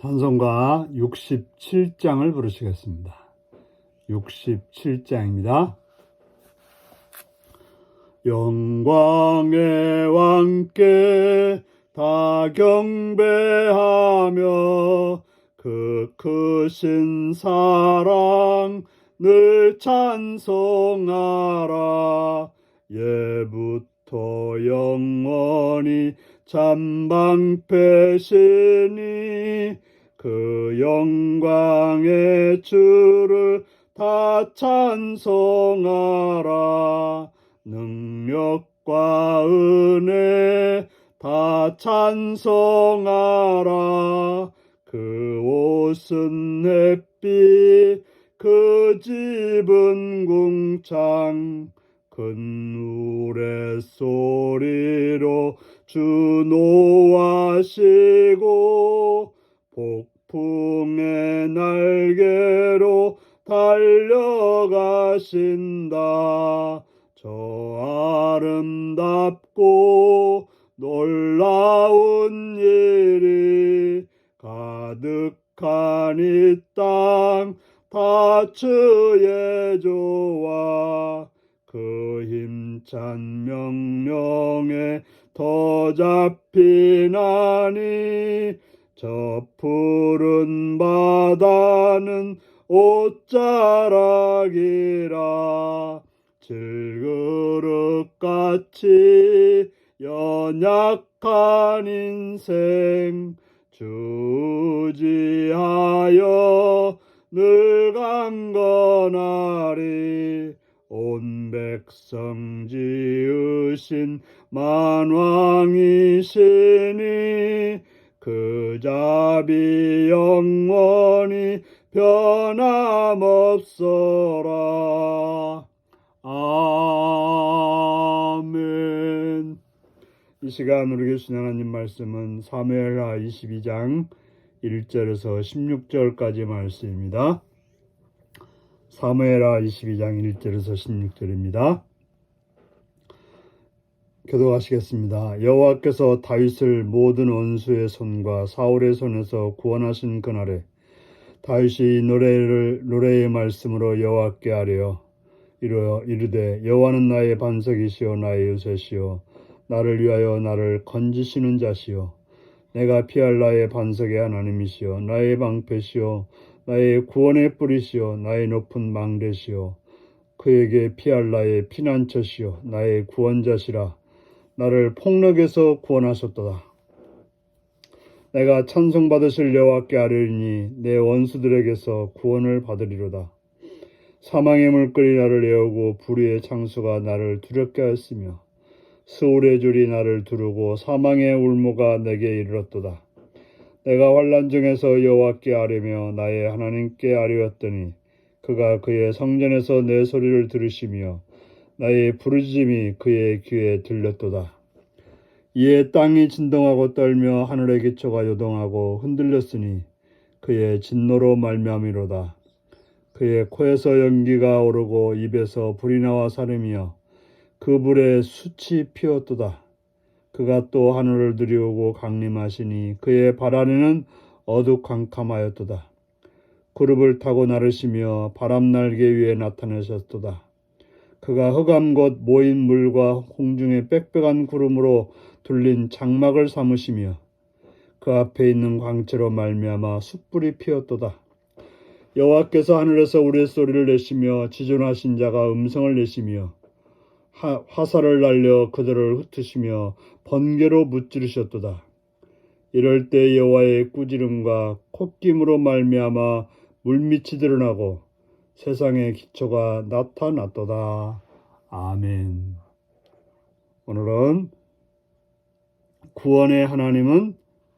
찬송가 67장을 부르시겠습니다. 67장입니다. 영광의 왕께 다 경배하며 그 크신 사랑 늘 찬송하라. 예부터 영원히 잠방패시니 그 영광의 주를 다 찬송하라. 능력과 은혜 다 찬송하라. 그 옷은 햇빛 그 집은 궁창 큰 우레소리로 주 노하시고 폭풍의 날개로 달려가신다. 저 아름답고 놀라운 일이 가득한 이 땅 다 주의 조와 그 힘찬 명령에 더 잡히나니 저 푸른 바다는 옷자락이라. 질그릇같이 연약한 인생 주지하여 늘 강건하리. 온 백성 지으신 만왕이시니 그 자비 영원히 변함없어라. 아멘. 이 시간 우리 주신 하나님 말씀은 사무엘하 22장 1절에서 16절까지 말씀입니다. 사무엘하 22장 1절에서 16절입니다. 교독하시겠습니다. 여호와께서 다윗을 모든 원수의 손과 사울의 손에서 구원하신 그날에 다윗이 노래의 말씀으로 여호와께 아뢰어 이르되 여호와는 나의 반석이시요 나의 요새시요 나를 위하여 나를 건지시는 자시요 내가 피할 나의 반석의 하나님이시요 나의 방패시요 나의 구원의 뿌리시요 나의 높은 망대시요 그에게 피할 나의 피난처시요 나의 구원자시라. 나를 폭력에서 구원하셨도다. 내가 찬송받으실 여호와께 아뢰리니 내 원수들에게서 구원을 받으리로다. 사망의 물결이 나를 에우고 불의의 창수가 나를 두렵게 하였으며 스올의 줄이 나를 두르고 사망의 울모가 내게 이르렀도다. 내가 환난 중에서 여호와께 아뢰며 나의 하나님께 아뢰었더니 그가 그의 성전에서 내 소리를 들으시며 나의 부르짖음이 그의 귀에 들렸도다. 이에 땅이 진동하고 떨며 하늘의 기초가 요동하고 흔들렸으니 그의 진노로 말미암이로다. 그의 코에서 연기가 오르고 입에서 불이 나와 사르며 그 불에 숯이 피었도다. 그가 또 하늘을 들이우고 강림하시니 그의 발 아래는 어두캄캄하였도다. 구름을 타고 나르시며 바람 날개 위에 나타나셨도다. 그가 흑암 곧 모인 물과 홍중의 빽빽한 구름으로 둘린 장막을 삼으시며 그 앞에 있는 광채로 말미암아 숯불이 피었도다. 여호와께서 하늘에서 우리의 소리를 내시며 지존하신 자가 음성을 내시며 화살을 날려 그들을 흩으시며 번개로 무찌르셨도다. 이럴 때 여호와의 꾸지름과 콧김으로 말미암아 물밑이 드러나고 세상의 기초가 나타났도다. 아멘. 오늘은 구원의 하나님은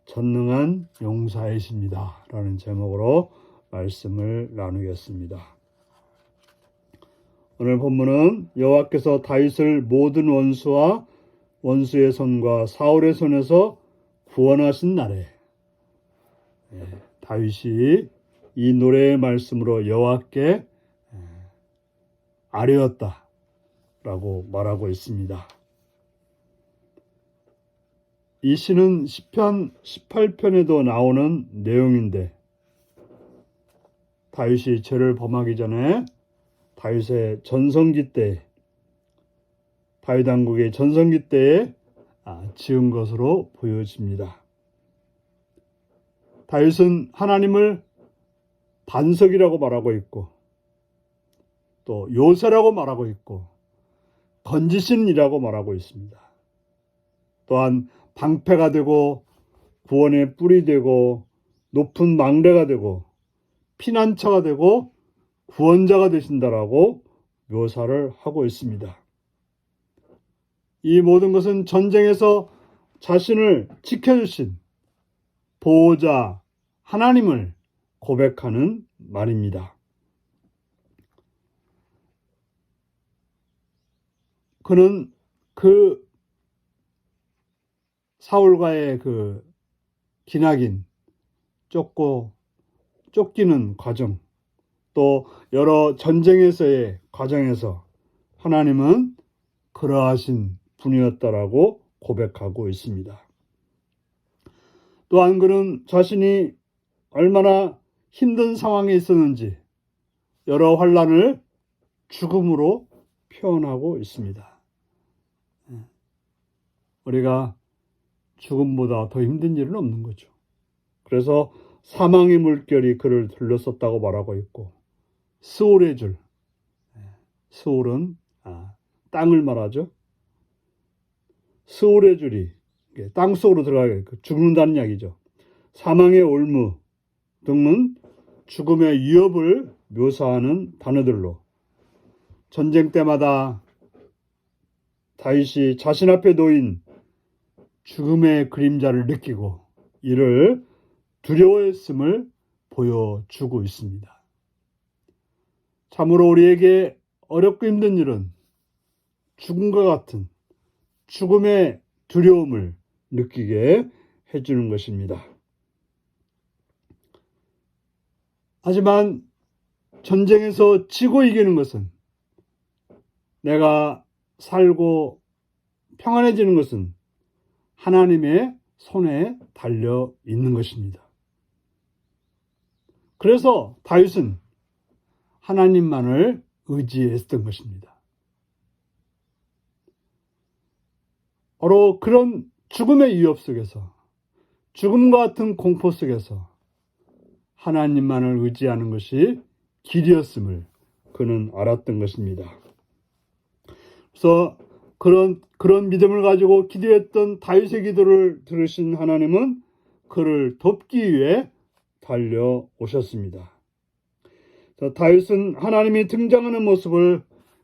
전능한 용사이십니다 라는 제목으로 말씀을 나누겠습니다. 오늘 본문은 여호와께서 다윗을 모든 원수의 손과 사울의 손에서 구원하신 날에 다윗이 이 노래의 말씀으로 여호와께 아뢰었다 라고 말하고 있습니다. 이 시는 시편 18편에도 나오는 내용인데 다윗이 죄를 범하기 전에 다윗의 전성기 때 다윗 왕국의 전성기 때에 지은 것으로 보여집니다. 다윗은 하나님을 반석이라고 말하고 있고 또 요새라고 말하고 있고 건지신이라고 말하고 있습니다. 또한 방패가 되고 구원의 뿔이 되고 높은 망대가 되고 피난처가 되고 구원자가 되신다라고 묘사를 하고 있습니다. 이 모든 것은 전쟁에서 자신을 지켜주신 보호자 하나님을 고백하는 말입니다. 그는 그 사울과의 그 기나긴 쫓기는 과정, 또 여러 전쟁에서의 과정에서 하나님은 그러하신 분이었다라고 고백하고 있습니다. 또한 그는 자신이 얼마나 힘든 상황에 있었는지 여러 환난을 죽음으로 표현하고 있습니다. 우리가 죽음보다 더 힘든 일은 없는 거죠. 그래서 사망의 물결이 그를 둘러섰다고 말하고 있고 스올의 줄, 스올은 땅을 말하죠. 스올의 줄이 땅속으로 들어가게 죽는다는 이야기죠. 사망의 올무 등은 죽음의 위협을 묘사하는 단어들로 전쟁 때마다 다윗이 자신 앞에 놓인 죽음의 그림자를 느끼고 이를 두려워했음을 보여주고 있습니다. 참으로 우리에게 어렵고 힘든 일은 죽음과 같은 죽음의 두려움을 느끼게 해주는 것입니다. 하지만 전쟁에서 지고 이기는 것은 내가 살고 평안해지는 것은 하나님의 손에 달려 있는 것입니다. 그래서 다윗은 하나님만을 의지했던 것입니다. 바로 그런 죽음의 위협 속에서 죽음과 같은 공포 속에서 하나님만을 의지하는 것이 길이었음을 그는 알았던 것입니다. 그래서 그런 믿음을 가지고 기도했던 다윗의 기도를 들으신 하나님은 그를 돕기 위해 달려오셨습니다. 다윗은 하나님이 등장하는 모습을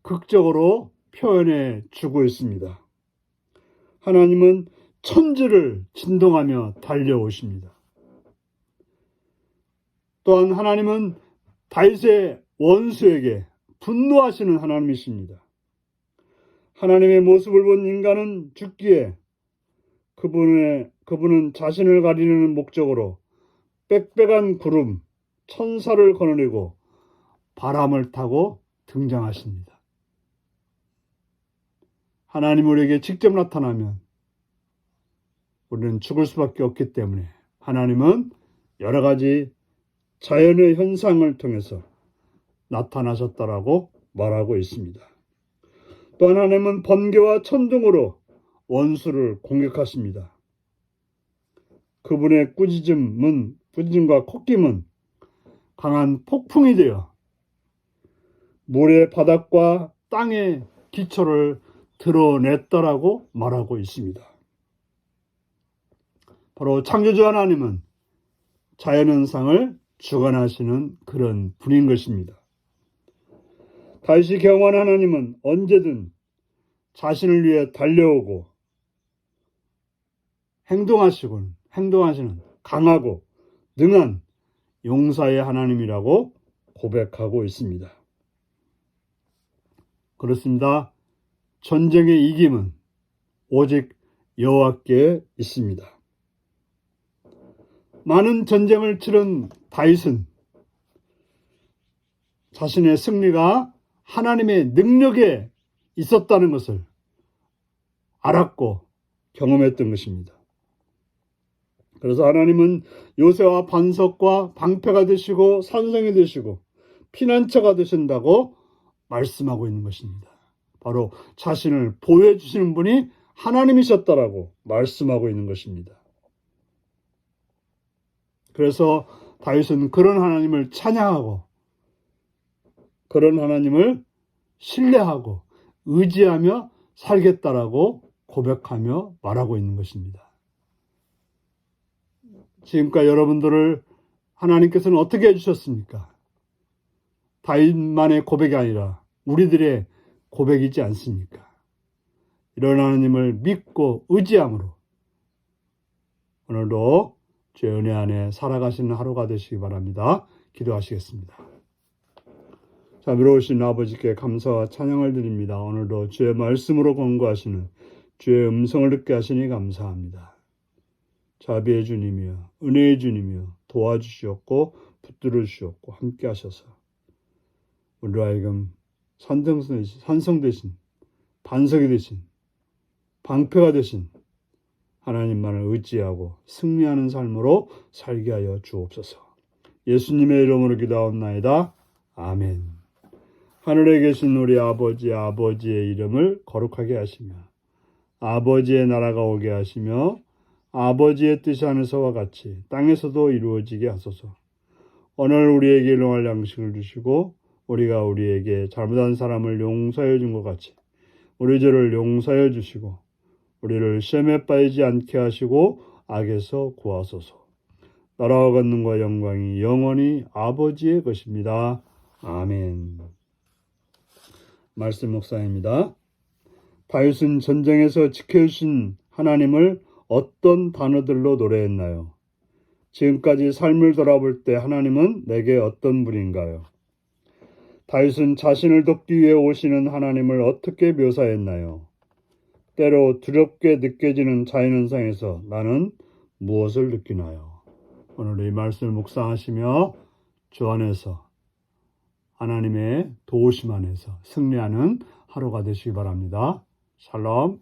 극적으로 표현해 주고 있습니다. 하나님은 천지를 진동하며 달려오십니다. 또한 하나님은 다윗의 원수에게 분노하시는 하나님이십니다. 하나님의 모습을 본 인간은 죽기에 그분은 자신을 가리는 목적으로 빽빽한 구름, 천사를 거느리고 바람을 타고 등장하십니다. 하나님 우리에게 직접 나타나면 우리는 죽을 수밖에 없기 때문에 하나님은 여러 가지 자연의 현상을 통해서 나타나셨다라고 말하고 있습니다. 또 하나님은 번개와 천둥으로 원수를 공격하십니다. 그분의 꾸짖음과 콧김은 강한 폭풍이 되어 모래 바닥과 땅의 기초를 드러냈다라고 말하고 있습니다. 바로 창조주 하나님은 자연현상을 주관하시는 그런 분인 것입니다. 다윗이 경험한 하나님은 언제든 자신을 위해 달려오고 행동하시는 강하고 능한 용사의 하나님이라고 고백하고 있습니다. 그렇습니다. 전쟁의 이김은 오직 여호와께 있습니다. 많은 전쟁을 치른 다윗은 자신의 승리가 하나님의 능력에 있었다는 것을 알았고 경험했던 것입니다. 그래서 하나님은 요새와 반석과 방패가 되시고 산성이 되시고 피난처가 되신다고 말씀하고 있는 것입니다. 바로 자신을 보여주시는 분이 하나님이셨다라고 말씀하고 있는 것입니다. 그래서 다윗은 그런 하나님을 찬양하고 그런 하나님을 신뢰하고 의지하며 살겠다라고 고백하며 말하고 있는 것입니다. 지금까지 여러분들을 하나님께서는 어떻게 해주셨습니까? 다윗만의 고백이 아니라 우리들의 고백이지 않습니까? 이런 하나님을 믿고 의지함으로 오늘도 주의 은혜 안에 살아가시는 하루가 되시기 바랍니다. 기도하시겠습니다. 자비로우신 아버지께 감사와 찬양을 드립니다. 오늘도 주의 말씀으로 권고하시는 주의 음성을 듣게 하시니 감사합니다. 자비의 주님이여 은혜의 주님이여 도와주시옵고 붙들어 주시옵고 함께 하셔서 우리로 하여금 산성 되신 반석이 되신 방패가 되신 하나님만을 의지하고 승리하는 삶으로 살게 하여 주옵소서. 예수님의 이름으로 기도하옵나이다. 아멘. 하늘에 계신 우리 아버지의 이름을 거룩하게 하시며 아버지의 나라가 오게 하시며 아버지의 뜻이 하늘에서와 같이 땅에서도 이루어지게 하소서. 오늘 우리에게 일용할 양식을 주시고 우리가 우리에게 잘못한 사람을 용서해 준 것 같이 우리 죄를 용서해 주시고 우리를 시험에 빠지지 않게 하시고 악에서 구하소서. 나라와 권능과 영광이 영원히 아버지의 것입니다. 아멘. 말씀 묵상입니다. 다윗은 전쟁에서 지켜주신 하나님을 어떤 단어들로 노래했나요? 지금까지 삶을 돌아볼 때 하나님은 내게 어떤 분인가요? 다윗은 자신을 돕기 위해 오시는 하나님을 어떻게 묘사했나요? 때로 두렵게 느껴지는 자연현상에서 나는 무엇을 느끼나요? 오늘 이 말씀을 묵상하시며 주 안에서 하나님의 도우심 안에서 승리하는 하루가 되시기 바랍니다. 샬롬.